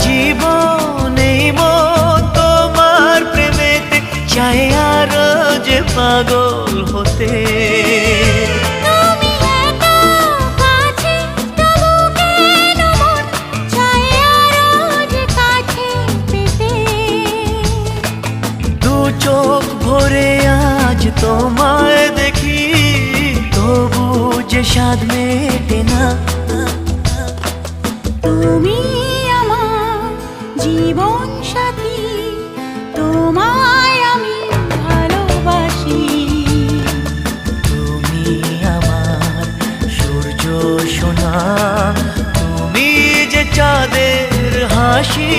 জীবন এই মন তোমার প্রেমেতে চাই আরো যে পাগল হতে। চোখ ভরে আজ তোমায় দেখি, তবু যে স্বাদ মেটে না। তুমি আমার জীবন সাথী, তোমায় আমি ভালোবাসি। তুমি আমার সূর্য সোনা, তুমি যে চাঁদের হাসি।